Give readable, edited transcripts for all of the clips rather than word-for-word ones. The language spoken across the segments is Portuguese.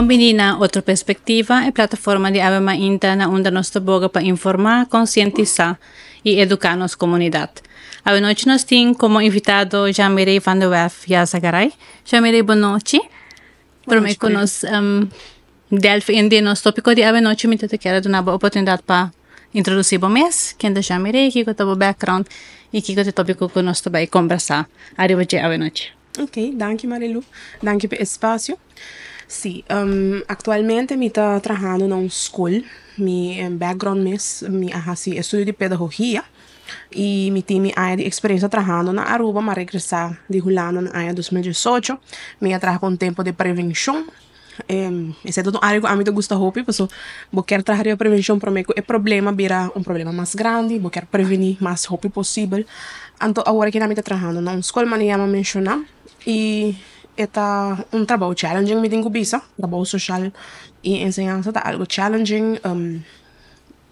Bem-vindo a outra perspectiva, a plataforma de Ave Mainta na onde nós trabalhamos para informar, conscientizar e educar nossa comunidade. A noite nós temos como invitado Jean-Marie van der Werf Yazagaray. Jean-Marie, boa noite. Prometo que nós delve em nosso tópico de Ave noite, me quero dar uma oportunidade para introduzir o mês, quem é Jean-Marie, que é o background e que é o tópico que nós vamos conversar. Arriba de Ave noite. Ok, danke Marilu, danke pelo espaço. Sim, atualmente me está trabalhando na escola, meu background me é estudo de pedagogia e me tenho área de experiência trabalhando na Aruba, mas regressar de Hulano na área 2018, me trabalho com tempo de prevenção. Esse é tudo área que a mim gosta muito, porque eu quero trabalhar de prevenção para mim, é problema vira problema mais grande, eu quero prevenir mais rápido possível. Então agora que a mim está trabalhando na escola, mas não mencionar e é trabalho challenging, me tenho visa, trabalho social e ensinança é algo challenging,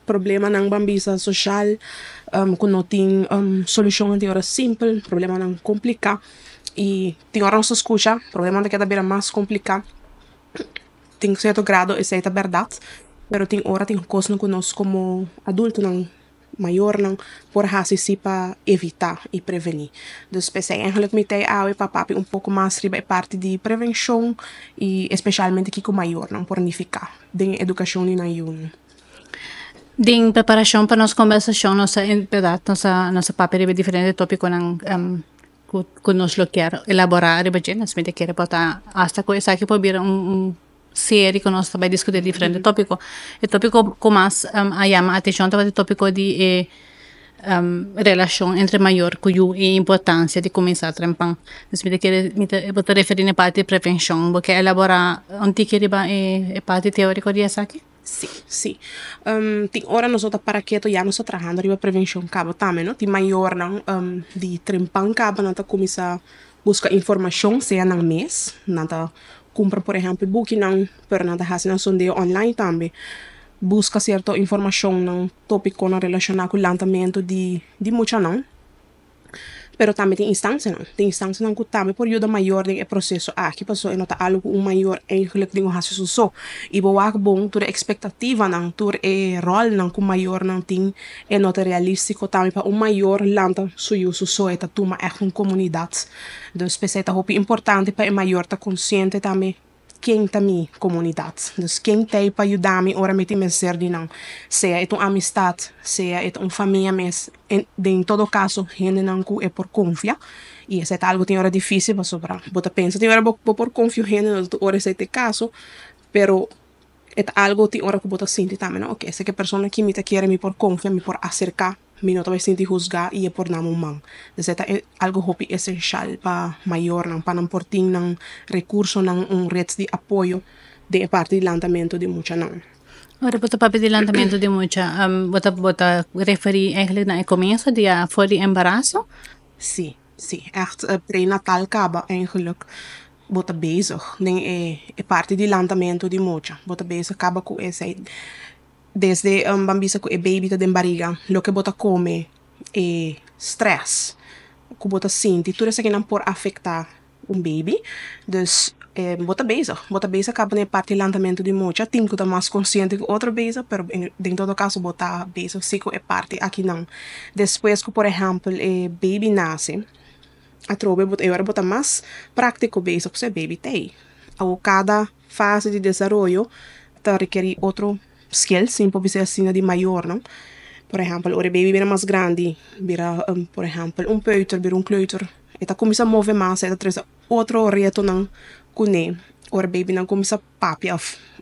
problema não bambisa social, quando não tem solução de hora simples, problema não complicado e tem hora não se escuta, problema que é mais complicado, tem certo grado e certa verdade, mas tem hora tem coisas que nós como adulto não maior não por assim para evitar e prevenir. Dus pensei eigenlijk me tem a papai pouco mais riba é parte de prevenção e especialmente aqui com maior não por unificar de educação e na união. Em preparação para nossa conversação, nossa papel é diferente tópico que nós quer elaborar, nós me quer botar hasta coisa que pode vir série que nós também discutir diferente tópico. O tópico que mais chama a atenção é o tópico de relação entre maior e a importância de começar a trampar. Nós me quer referir na parte de prevenção, porque elaborar onde que é parte teórica de essa aqui? Sim. Tem hora nós outros para que já nós trabalhando riba prevenção cabo também, não? Tem maior não de trampar cabo não tá começar buscar informação seja na mês, não tá compra, por exemplo, book não, para nada fazer sondeio online também. Busca certa informação não tópico não relacionado com o lançamento de muita não. Pero também tem instância não que também por ajuda maior do processo aqui passou e nota algo maior eigenlijk dingo hasil so e boa bom toda expectativa não toda rol não com maior não tem é nota realístico também para maior lanta suyo so é tuma echt comunidade do especial tá hopi importante para maior tá consciente também quem tá minha comunidade, dus quem tem para ajudar me ora me tem ser de não, seja é uma amistade, seja é uma família mes, em todo caso, gente não é por confiar e isso é algo que tem hora difícil para sobrar, bota pensa tem hora por confiar gente ora esse caso, pero é algo que tem hora que bota sente também, não, ok, essa que pessoa que me quer me por confiar, me por acercar me não vai sentir juzgar e é por não man. Então é algo hopi essencial para maior não para não por ter não recurso não rede de apoio de parte do lançamento de muita não. Ora, bota papel de lançamento de muita, bota referir eigenlijk na começo de voor de embaraço? Sim, echt pré-natal acaba eigenlijk bota bezig, nem é parte do lançamento de muita, bota bezig acaba com esse desde bambisa com baby tá dentro barriga, lo que bota come é stress, que bota sente, tudo isso que não pode afetar baby, dus bota beza acaba na parte do lançamento de muita, tem que estar mais consciente que outra beza, pero em todo caso bota beza, sim que é parte aqui não. Depois que por exemplo baby nasce, a trobe agora bota mais prático beza que o baby tem, a cada fase de desenvolvimento tá requer outro skills, sim, pode ser assim de maior, não? Por exemplo, o baby vira mais grande, vira, por exemplo, peuter, vira kleuter. E tá começa a mover mais, e traz outro reto não cune. O baby não começa a papia,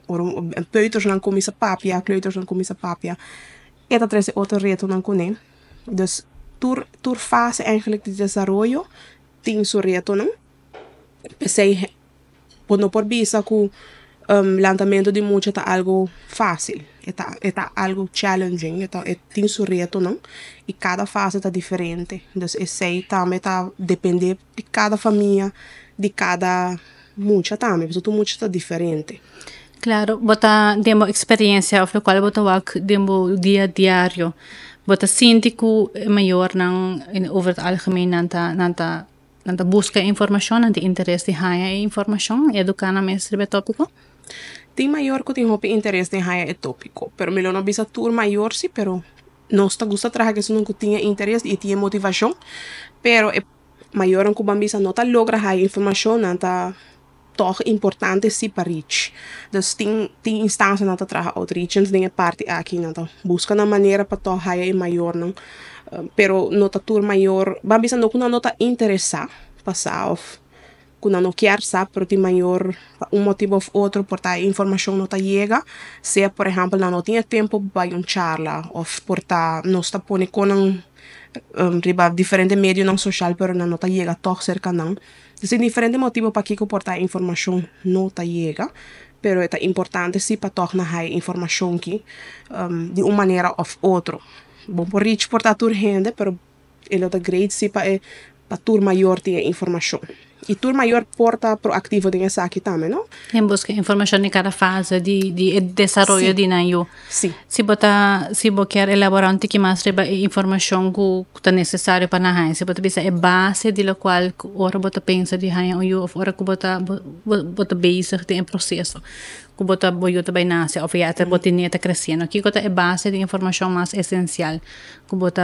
o peuter não começa a papia, kleuter não começa a papia. E tá traz outro reto não cune. Dus, tur fase eigenlijk de desarrollo, tem seu reto, não? Pensei, não por bisa que lançamento de muita tá algo fácil, tá algo challenging, tem seu reto não, e cada fase tá diferente, então esse também tá depender de cada família, de cada muita também, porque tu muita tá diferente. Claro, bota demo experiência, of qual bota work demo dia diário, bota síndico maior não over het algemeen nanta busca informação, nanta interesse de haya informação, educar na mestre tópico. Tem maior que tem hopi interesse em haya tópico, pero me lo no bisa tour maior sí, pero não está gusta trabalhar que não tinha interesse e tinha motivação, pero é maior que bambisa não tá logra haya informação, não tá toch importante sim para reach. Dus tem instância não tá trabalhar outreach, tem a parte aqui não tá busca na maneira para toch haya maior não, pero não tá tour maior, bambisa não tá interessar passar of quando não quer saber, pero tem maior motivo ou outro por a informação não chega, se por exemplo não tinha tempo para charla ou por não está pondo com riba diferente meio não social, pero não chega toch cerca não. Então tem diferente motivo para que por a informação não chega, pero é importante sim para toch na informação que de uma maneira ou outra. Bom por reach por tur gente, pero ele é great sim para tur maior ter informação. E tur maior porta proativo de essa aqui também, não? Em busca informação em cada fase de desenvolvimento de nayo. Sim. Se você quer elaborar um pouquinho mais sobre a informação que é necessário para na se você pensa é base de lo qual ora você pensa de haya ou ora que você base tem processo. Que você boiou também nasce, ou até você nem está crescendo. Aqui que é base de informação mais essencial. Que você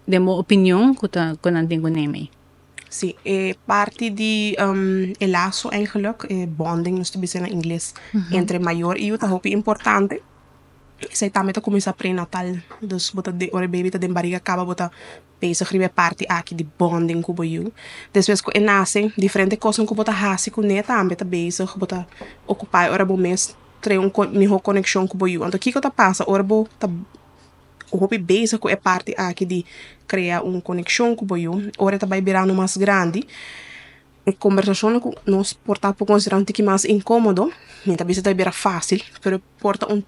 demo opinião que não tem nem. Sim, é parte de el laço eigenlijk, bonding, nós estamos em inglês, entre maior e outra roupa importante. Isso também começa pré-natal, dus bota de ora baby tá de barriga acaba bota pensa escrever parte aqui de bonding com boiu. Depois que nasce diferente coisas que bota hasi com neta também tá beijo, bota ocupar ora bom mês, ter melhor conexão com boiu. Então aqui que tá passa ora bo tá o hobby basic é parte aqui de criar uma conexão com o boiú. Ora está virando mais grande. A conversação nos porta por considerar um tique mais incômodo. Nem talvez está virando fácil, mas porta um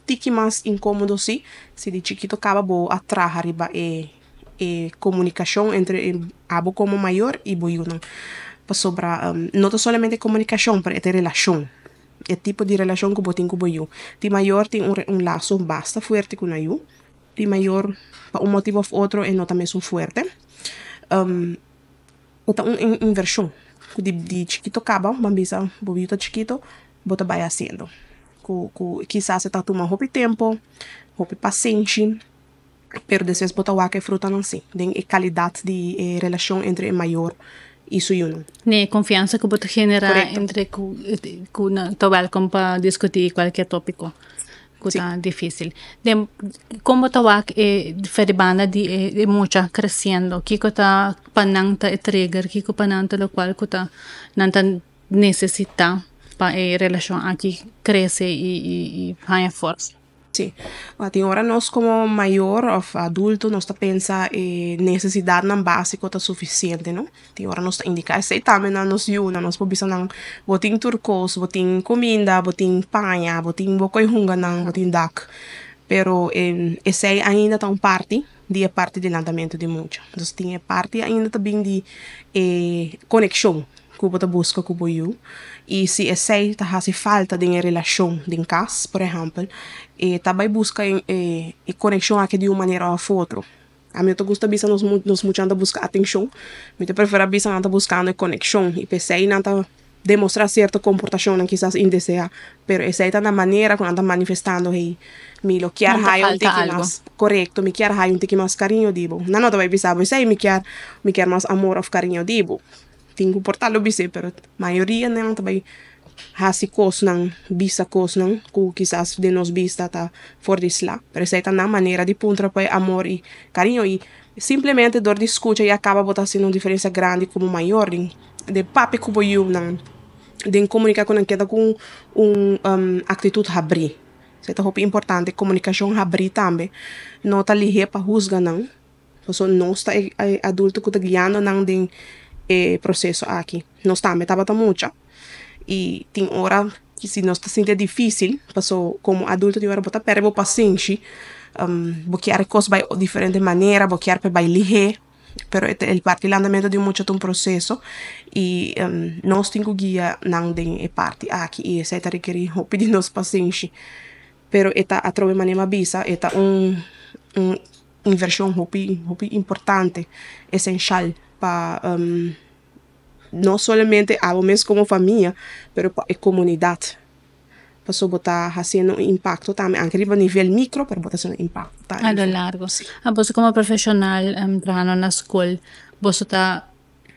tique mais incômodo sim. Se de chiquito acaba bo atrás arriba comunicação entre abo como maior e boiú não. Para não somente comunicação, mas é relação. É tipo de relação que botem com o boiú. De maior tem laço basta forte com o de maior para motivo ou outro e não também são forte. Outra inversão de chiquito acaba, bambisa, bobito chiquito, bota vai fazendo. Quizás está tomando pouco tempo, pouco paciência, pero depois bota o que fruta não sim. Tem a qualidade de relação entre maior e suyo. Ne confiança que bota genera entre tá welcome para discutir qualquer tópico. Está difícil. Como está feribanda de mucha crescendo, que está pananta e trigger, que pananta lo cual está nanta necessita para a relação aqui cresce e ganha força. Sim. Tem hora nós como maior ou adulto nós tá pensa necessidade não básico tá suficiente, não? Tem hora nós tá indicar sei também na nós yuna nós pobisa não botin turcos, botin comida, botin panha, botin bocoi hunga não, botin dak. Pero esse ainda tá parte de parte de lançamento de muito. Então tem parte ainda também de conexão que você busca com o boiú. E se esse tá hace falta de relação de casa, por exemplo, também busca conexão aqui de uma maneira ou outra. A mim eu gosto de nos muchando buscar atenção, eu prefiro bisa não tá buscando conexão e pensei não tá demonstrar certa comportação que quizás indesea, pero essa é na maneira que anda manifestando aí me lo quer hai um tique mais correto, me quer hai um tique mais carinho dibo. Não vai bisa, mas aí me quer mais amor ou carinho dibo. Tenho que portar-lo bem, pero maioria não também hasi coisas não bisa coisas não que quizás de nos vista tá fora de lá, pero essa é na maneira de puntra para amor e carinho e simplesmente dor de escuta e acaba botando assim uma diferença grande como maior de papi que boiú não de comunicar com queda com atitude abrir. Isso é muito importante, comunicação abrir também. Não tá ligeira para juzgar não. Porque não está adulto que tá guiando não de processo aqui. Nós também estava muito. E tem hora que se nós está sentindo difícil, passou como adulto de hora botar perder paciência, boquear coisas de diferente maneira, boquear para ligeiro. Pero el partilhamento de muito um processo e nós temos que guiar não de parte aqui e essa requer pedir nos paciência. Pero eta a trove maneira bisa eta inversão hopi importante, essencial para não somente a homens como família, pero para a comunidade. passo bota haciendo un impacto también, anche a nivel micro, pero bota haciendo impacto A también. lo largo. Vos como profesional trabajando na school, vos ta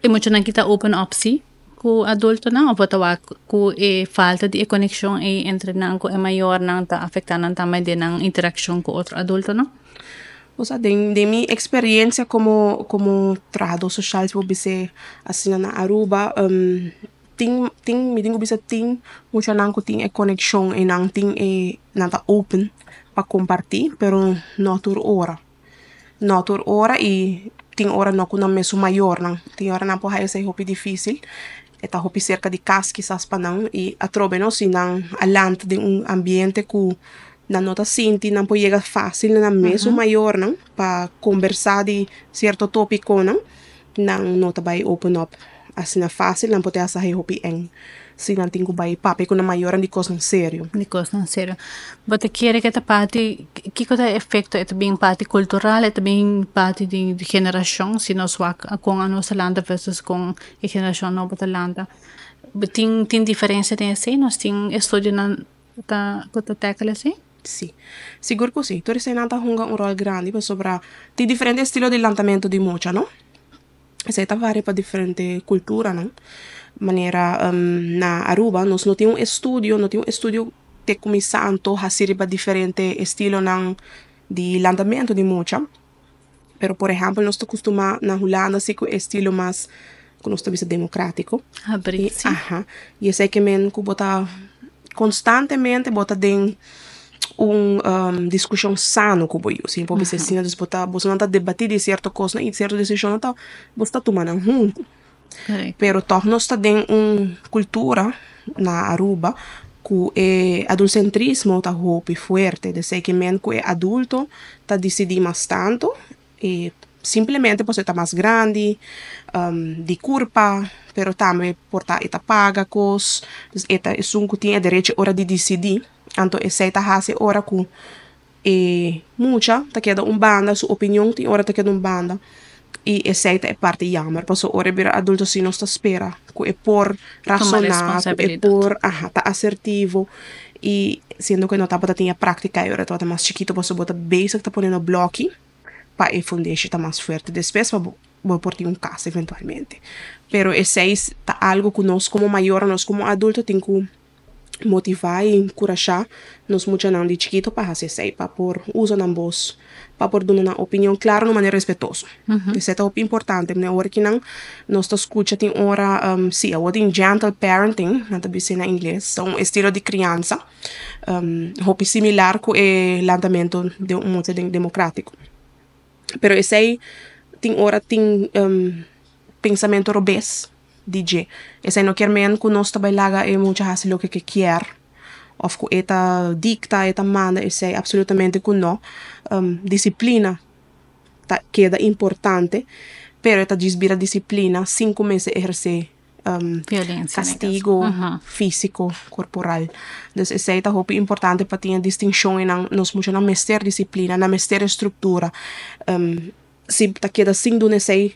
mucho nang kita open opsi ku adulto na o bota ku falta de conexão entre nang ko maior nang ta afectando também de nang interação com outro adulto, não? O sea, de mi experiencia como trabajador social, vou dizer assim na Aruba, me digo bisa ting mucha nanko ting e conexão e nang ting e nanta open para compartir, pero não tur hora. Não tur hora e ting hora não kuna meso maior nang. Ting hora não pode ser hopi difícil. Eta hopi cerca de casa quizás para nang e atrobe no si nang alante de ambiente ku na nota sinti não pode chegar fácil na meso maior nang para conversar de certo tópico nang nota vai open up assim na fácil não pode essa hopi eng se não tem que vai papo com na maior de coisa sério de coisa sério você quer que esta parte que coisa efeito é bem parte cultural é bem parte de geração se nós com a nossa landa versus com a geração nova da landa tem diferença tem assim nós tem estudo na tá tecla assim. Sì, sicuro così. Tu sei nata hunga un rol grande per sopra di differenti stili di lantamento di mocha, no? Sei ta vari per differenti cultura, no? Maniera na Aruba, nos non un studio che come santo ha siriba differente stilo di lantamento di mocha. Pero por ejemplo, nos costuma na Holanda si con estilo más con nostro viso democratico. Ah, Britsi. Aha. E sei che men ku bota constantemente bota den discussão sano com boio, sim, pode ser assim, disputar, você não tá debater de certa coisa e certa decisão não tá, você tá tomando junto. Pero toch nós tá tem cultura na Aruba que é adultocentrismo tá hopi forte, de sei que men que é adulto tá decidir mais tanto e simplesmente você tá mais grande, de culpa, pero também porta eta paga cos, eta é um que tem direito hora de decidir. Anto essa hase ora ku mucha ta queda banda su opinião tem ora ta queda banda e essa é parte jammer passo ora bir adulto si nosta spera ku é por razonar é por tá assertivo e sendo que não tá para tinha prática e ora tá mais chiquito passo bota basic tá ponendo bloque pa e fundeixe tá mais forte depois vou por ti caso eventualmente pero esse tá algo que nós como maior nós como adulto tem que motivar e encorajar nos muitos não de chiquito para fazer isso para por uso na voz para por dar uma opinião clara de maneira respeitosa isso é muito importante né hora que não nós escuta tem hora se eu tem gentle parenting não tá bem na inglês são estilo de criança hope similar com o lançamento de modo democrático pero esse aí tem hora tem pensamento robês DJ. Essa não quer men que nós trabalhar é muito fácil o que quer. Ou que eta dicta, eta manda, essa é absolutamente que não. Disciplina tá queda importante, pero eta desvira disciplina 5 meses exercer castigo físico, corporal. Então, essa é muito importante para ter distinção em nós muito na mestre disciplina, na mestre estrutura. Se tá queda sem do nesse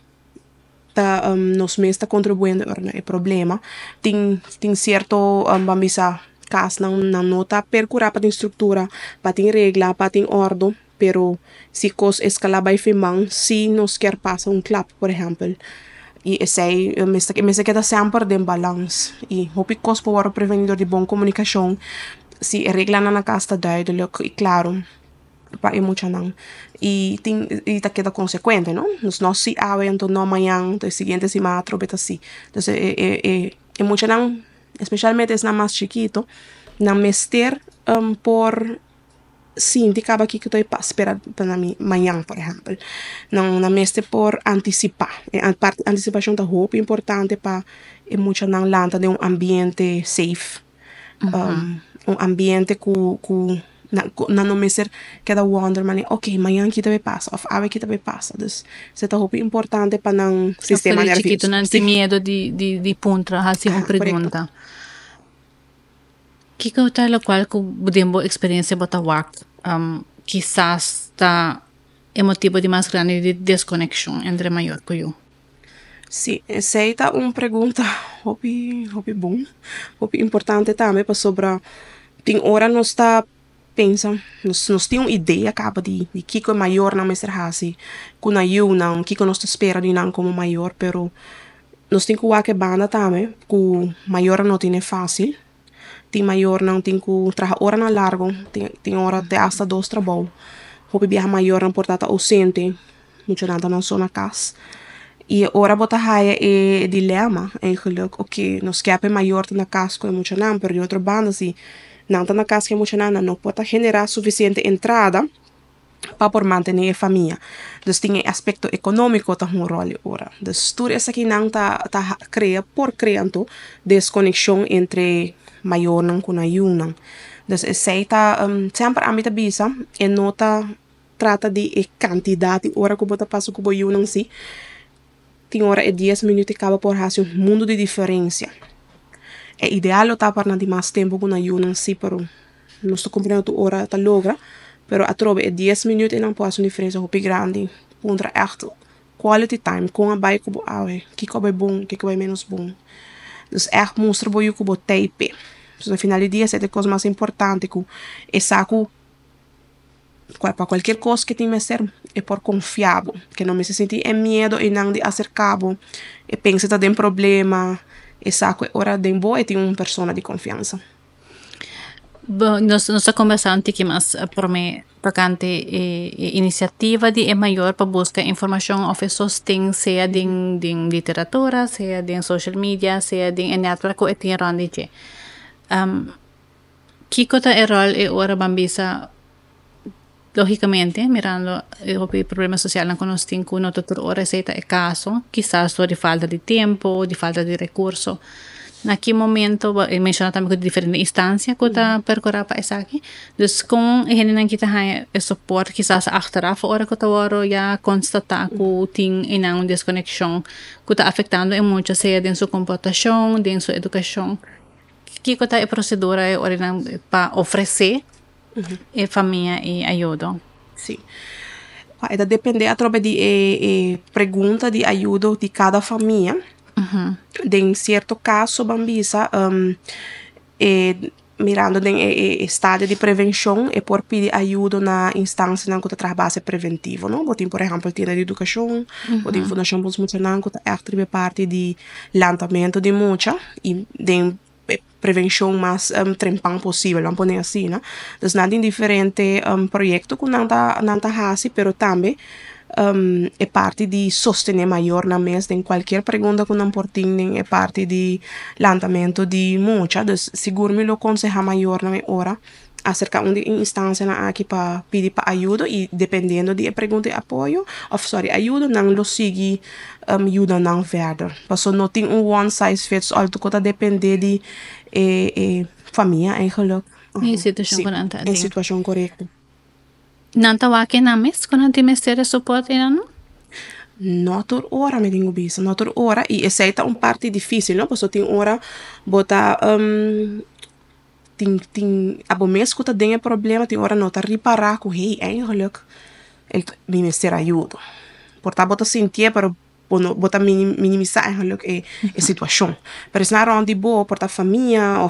nos mês está contribuindo para o problema tem certo bambisa caso não nota percurar para ter estrutura para ter regra para ter ordem pero se cos escala vai firmar se nos quer passar clap por exemplo e esse aí me queda sempre de balance e hope cos para prevenir de boa comunicação se a regra na casa está duidelijk e claro para é muito não e tá queda consequente não nós se então não amanhã então seguinte se matro beta assim então é muito não especialmente es na mais chiquito na mester por sim de acaba aqui que eu estou esperando para mim amanhã por exemplo não na mester por antecipar a parte antecipação da roupa importante para é muito não lanta de ambiente safe ambiente com na não me ser cada wonder mani ok amanhã que também passa of ave que também passa dus se tá roupa importante para não sistema nervoso chiquito não tem medo de puntra assim uma pergunta que tal o qual que podemos experiência botar work quizás tá é motivo de mais grande de desconexão entre maior que eu. Sim, essa é uma pergunta hobby bom hobby importante também para sobre Tem hora nós está pensa, nós tem uma ideia acaba de que é maior na mestra hasi, com a eu não, que nós espera de não como maior, pero nós tem que banda também, que maior não tem é fácil, tem maior não tem que trabalhar hora na largo, tem hora até hasta 2 trabalho, houve viajar maior não portata ausente, muito nada não só na casa. E ora bota haia é dilema, eigenlijk, ok, nós quer maior na casa com muito não, pero de outra banda se não tá na casa que muito não pode generar suficiente entrada para por manter a família. Dus tem aspecto econômico tá um rol ora. Dus tudo isso aqui não tá criando desconexão entre maior não com a não. Dus sei tá sempre a mita bisa e nota trata de quantidade hora que bota passa com o não si. Tem hora 10 minutos acaba por fazer um mundo de diferença. É ideal tá para não mais tempo com a não si, pero não estou compreendendo hora tá logra, pero a trove 10 minutos e não pode uma diferença muito grande. Contra echt quality time com a bai kubo awe, que é bom, que é menos bom. Dus echt mostra boio kubo tape. So no final do dia é a coisa mais importante que é saco para qualquer coisa que tem que ser é por confiável, que não me se sentir em medo e não de acercabo e pensa que tem problema e saco é hora de boa e tem uma pessoa de confiança. Nós conversamos aqui, mas por mim, tocante iniciativa de é maior para buscar informação ou sostém, seja de literatura, seja de social media, seja de network ou tem ronde de. Que kota é rol é ora bambisa logicamente, mirando o problema social não nós temos com no todo hora aceita é caso, quizás de falta de tempo, de falta de recurso. Naquele momento, menciona também que diferentes instâncias que está percorrer para isso aqui. Então, com ele kita hay suporte, quizás achteraf ora que está já constatar que tem uma desconexão que está afetando em muito, seja em sua comportação, em sua educação. Que está a procedura para oferecer a família e ajuda? Sim. Vai depender através de pergunta de ajuda de cada família. Em certo caso, bambisa, mirando em estádio de prevenção é por pedir ajuda na instância na que trabalha preventivo, não? Botem, por exemplo, tienda de educação, botem fundação multinacional que é parte de lançamento de muita e de prevenção mais trempão possível, vamos pôr assim, né? Então, nada indiferente projeto que não tá fácil, pero também é parte de sostener maior na mesa em qualquer pergunta que não portem é parte de lançamento de muita, então seguro me lo aconselha maior na hora acerca de instância na aqui para pedir para ajuda e dependendo de pergunta de apoio ajuda não lo sigue ajuda não verder, porque não tem one size fits all, tu que depender de família eigenlijk Em situação correta. em situação correta. Nanta wake na mes con antimestere support não? Notur ora me dingo bisa, notur ora e aceita parte difícil, não? Porque tem hora bota tem abo mes que tem problema, tem hora nota reparar com hey, eigenlijk me mestre ajuda. Porta bota sentir para bota minimizar eigenlijk a situação. Pero se não de boa, porta família ou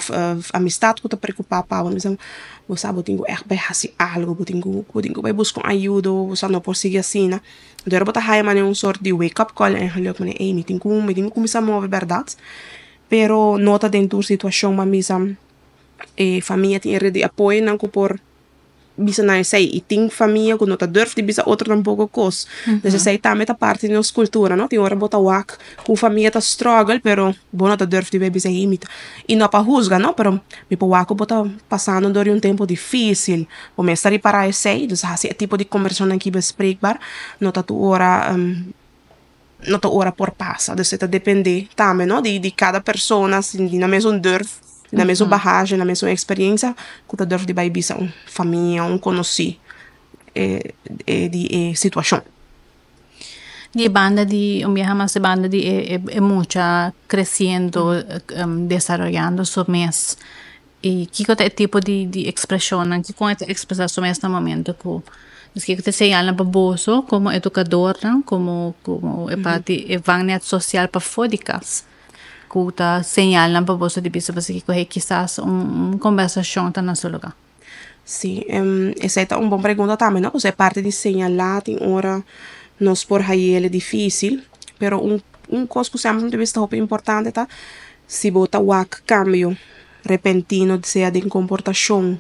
amistade que tá preocupar para você tenho vai fazer algo, tenho vai buscar ajuda, você não pode seguir assim, né? Então, bota raia mas um sort de wake up call, eigenlijk mas me tenho que começar a mover verdade. Pero nota dentro da situação, mas família tem rede de apoio, não por bisa na sei e tem família que não tá durf de bisa outro tampouco cos. Então sei também tá parte da nossa cultura, não? Tem hora bota wak com família tá struggle, pero bona tá durf de bisa imita. E não para juzgar, não, pero me po wak bota passando por um tempo difícil. O me estar para sei, dus assim tipo de conversação aqui bespreekbaar, não tá tu hora não tá hora por passa, dus tá depender também, não? De cada pessoa, assim, na mesma durf na mesma bagagem, na mesma experiência, que tu deve de baibisa família, conhecido de situação. De banda de mas de banda de mucha crescendo, desarrollando su mes. E que é tipo de expressão, que como é expressar su mes no momento que te señalan para bolso como educador, como parte evangnet social para fódicas. kuta señal na paboso de bisa basi ko quizás conversação tá na seu lugar. Sim, essa é uma boa pergunta também, não? Você parte de señalar, tem hora, nós por aí ele é difícil, pero coisa que sempre de vista é importante, tá? Se botar o cambio repentino, seja de comportação,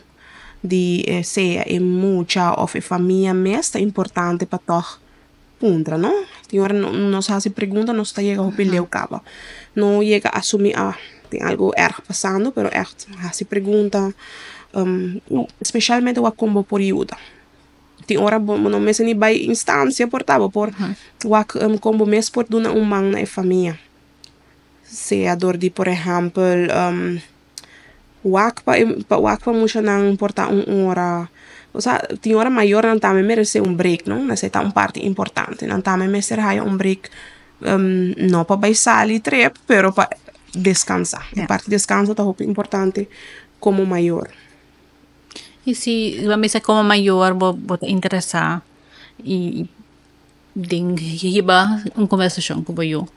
seja em muita ou em família, mas é importante para todos puntra, não? Tem hora nós fazemos pergunta, nós está chega a opinião caba. Não chega a assumir, tem algo erro passando, pero echt, fazem pergunta, especialmente o combo por ajuda. Tem hora não me nem by instância portava por o combo mes por duna man na família. Se a dor de, por exemplo, wakpa mucha não importa hora. O sea, tem hora maior não também merece break, não? Necessita parte importante. Não também merece break, não para baixar e trep, pero para descansar. A parte descanso tá importante como maior. E se vamos dizer como maior, vou interessar e hiba conversação com eu.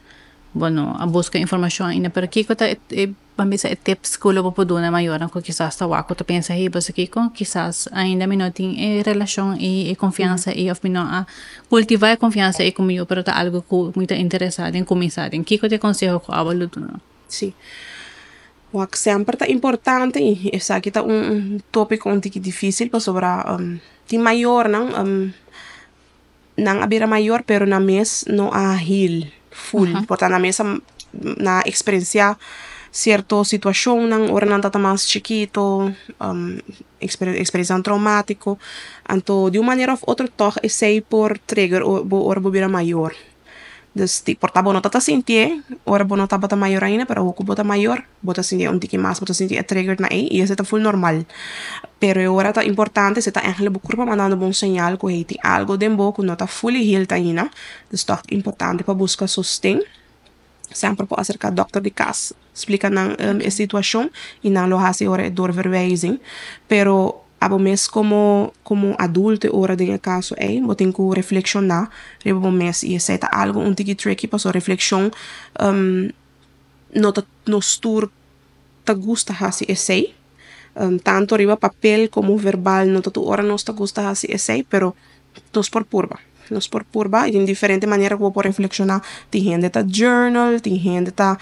Bueno, a busca informação ainda, pero kiko ta vamos dizer tips que eu vou dar maior, ko quizás ta wako ta pensa hiba sa kiko, quizás ainda me notin relação e confiança e of me a cultivar a confiança e comigo, pero ta algo que muito interessado em começar. Em kiko te aconselho ko avalo tudo. Sim. O que sempre tá importante e essa aqui tá tópico um pouco difícil para sobrar tem maior não abrir maior pero na mes não a heal full portanto na mesa na experiência certa situação não ora não tá mais chiquito experiência traumático então de uma maneira ou outra toch é sei por trigger ou abrir maior. Dus porta bono tata sentir, ora bono tata maior ainda, pero o bota maior, bota sentir tique mais, bota sentir a trigger na e esse tá full normal. Pero ora tá importante, se tá eigenlijk bukurpa mandando bom sinal que tem algo dembo que não tá fully healed ainda. Dus tá importante para buscar sustento. Sempre po acerca dokter de casa, explica na a situação e não lo hace ora doorverwijzing, pero abo mes como adulto ora de caso bo tem que reflexionar rebo mes e essa algo tique tricky para sua reflexão no stur ta gusta hasi essay tanto riba papel como verbal no tu ora nos ta gusta hasi essay pero nos por purba e em diferente maneira que vou reflexionar tem gente tá journal tem gente tá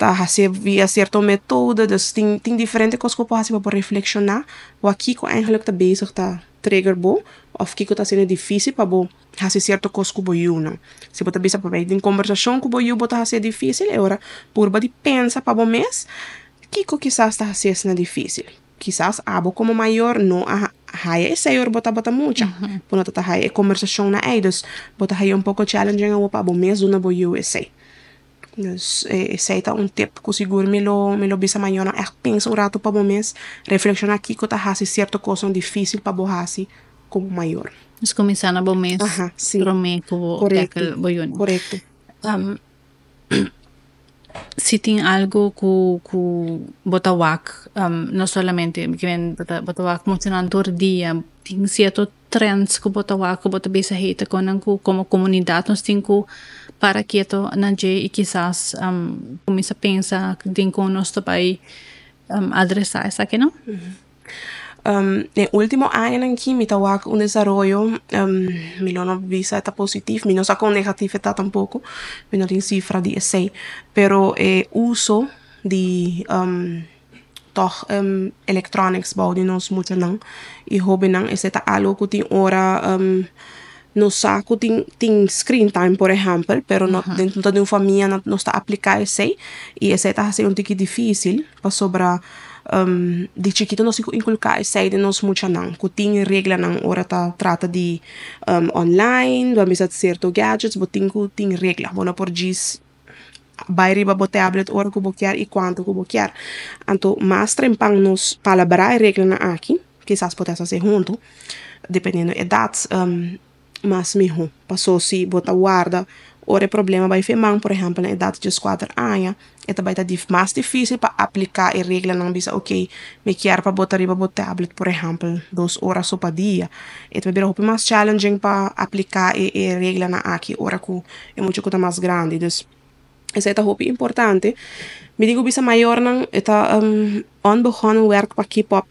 hasi via certo método dus tem diferente coisas que eu posso para reflexionar o aqui que eigenlijk tá bezig tá trigger bo of que tá sendo difícil para bo hasi certo coisas que eu não se você bisa para em conversação que eu bota hasi difícil é hora purba de pensa para bo mês que quizás tá hasi sendo difícil quizás abo como maior não haya essa hora bota muita por tá haya conversação na dus bota haya pouco challenging ao para bo mês na bo USA. Dus esse é tip que seguro me lo bisa amanhã pensa rato para o mês reflexionar aqui que tá hasi certo coisa difícil para borrasi como maior. Mas começar na bom mês. Sim. Correto. Se tem algo que botawak não somente que botawak funcionando todo dia tem certo trends que botawak bota bisa hita como comunidade nós tem que para que to na e quizás começa a pensar tem com nós também adressar essa que não no último ano aqui me tawak desenvolvimento me não visa está positivo me não só com negativo está tampouco me não tem cifra de essay pero uso de toch electronics bouw die nos moeten lang e hobby nang is het algo que tem ora no saco tem screen time por exemplo pero no dentro de uma família não está aplicar esse e esse está sendo tique difícil para sobrar de chiquito nós inculcar esse de nós muito não que tem regra não ora tá trata de online vamos a certo gadgets botin tem regra bona por diz vai riba bo tablet ora que boquear e quanto que boquear então mais trempang nos palabra regra na aqui quizás pode ser junto dependendo da idade mas mijo passou se bota guarda ora problema vai femang por exemplo na idade de 4 anos vai estar mais difícil para aplicar a regra não bisa ok me quer para botar riba bo tablet por exemplo 2 horas só para dia vai virar mais challenging para aplicar a regra na aqui ora que é muito coisa mais grande dus Essa é hoop importante. Me digo bisa maior nang ita onbegonnen werk pa keep up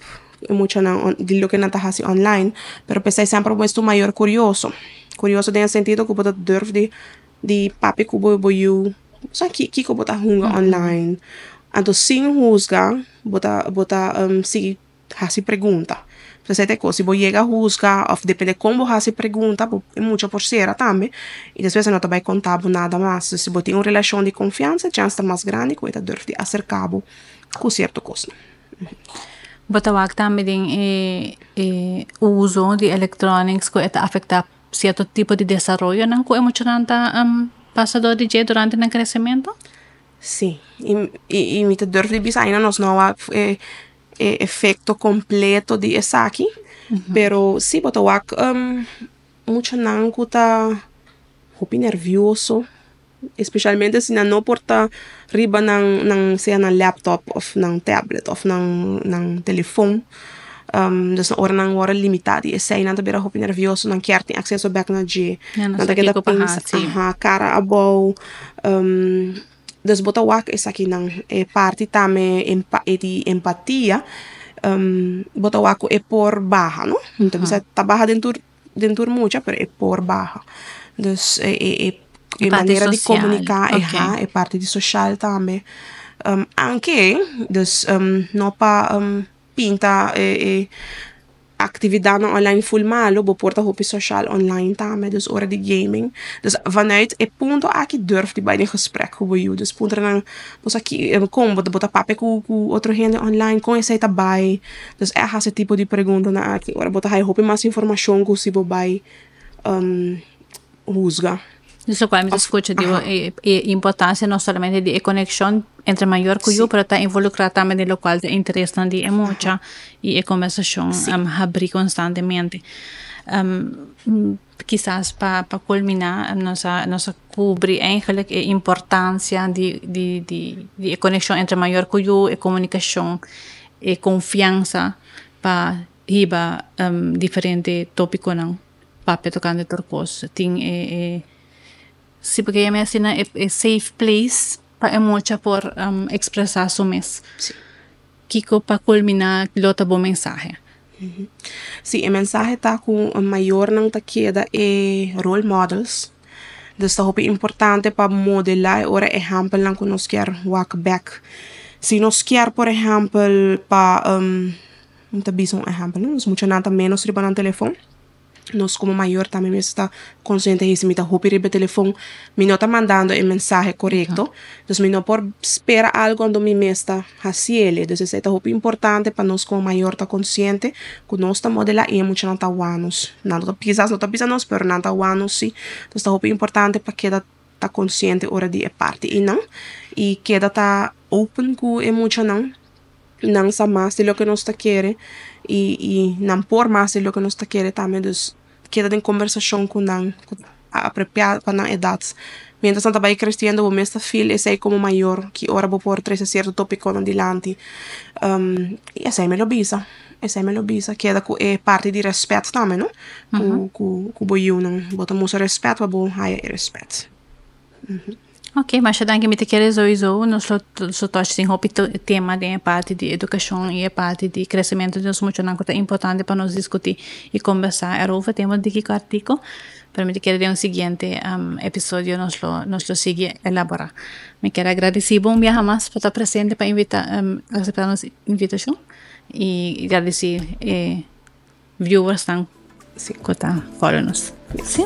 mucho nang di lo que nata hasi online, pero pensei sempre muito maior curioso. Curioso tem sentido que bota durf de papi kubo boyu. Só que bota hunga online. Então sim husga bota si hasi pergunta. Você tem coisa, se você chega a buscar, ou depende de como você pergunta, é muito por ser também, e depois não vai contar nada mais. Se você tem uma relação de confiança, a chance mais grande que você deve acercar com certo custo. Botawag também o uso de electronics que afeta certo tipo de desenvolvimento, não que é muito passador de dia durante o crescimento? Sim, e me deve dizer, ainda nós não há efeito completo de essa aqui, pero se botawag muito não que tá nervioso, especialmente se não porta riba seja na laptop ou na tablet ou na telefone. Dus na hora limitada e se ainda bera hopi nervioso não quer ter acesso back na G não tá queda pensa cara abou dus bota wak is aqui não é parte também de empatia bota wak é por baja não então você tá baja dentro mucha pero é por baja dus é maneira de comunicar é parte de social também anche dus não pa pinta activiteit online full malo, porta hopi social online também, dus hora de gaming. Dus vanuit het punt aqui durf die bij een gesprek hoe je, dus punt dan dus aqui como bota papo com outro gente online, com esse tabai. Dus esse tipo de pergunta na aqui, ora bota hai hopi mais informação que se vai juzga. Isso que me escucha, digo, importância não somente de conexão entre maior que eu, pero está involucrado também de lo qual te interessa de mucha e a conversação abrir constantemente. Quizás para culminar, nossa cobrir eigenlijk a importância de conexão entre maior que eu, a comunicação, a confiança para riba diferente tópico não, para tocando turcos. Tem sí, porque ella me decía es safe place para mucha por expresar su mes. Sí. Kiko para culminar lota bom mensaje. Sí, el mensaje está con mayor não tá queda role models. Dus tá importante para modelar ora exemplo não que nós quer walk back. Se nós quer, por exemplo, para não tá bisa exemplo, nós muito nada menos riba no telefone. Nós como maior também está consciente de que hopi riba telefone, me não está mandando o mensagem correto, então me não pode esperar algo quando me está fazendo. Então isso é hopi importante para nós como maior estar consciente que nós está modelar e muito não está wanos, não está pisa nós, pero não está wanos sim. Então está hopi importante para que está consciente hora de parte e não e que está open com muito não sa mais de lo que nós está querendo e não por mais de lo que nós está querendo também dus queda em conversação com não apropriado para não idades mientras não vai crescendo o mesmo filho esse é como maior que ora vou por trazer certo tópico adiante e esse me lo bisa queda com parte de respeito também não com boiu não botamos respeito para bom higher respeito. Ok, mas danke mit queres oizo, nós só touch hopi tema de parte de educação e a parte de crescimento de nós muito não é importante para nós discutir e conversar. Era o tema de que artigo, para me querer de seguinte episódio nós lo sigue elaborar. Me quero agradecer bom dia mais por estar presente para aceitar nossa invitação e agradecer viewers que estão following nos. Sim.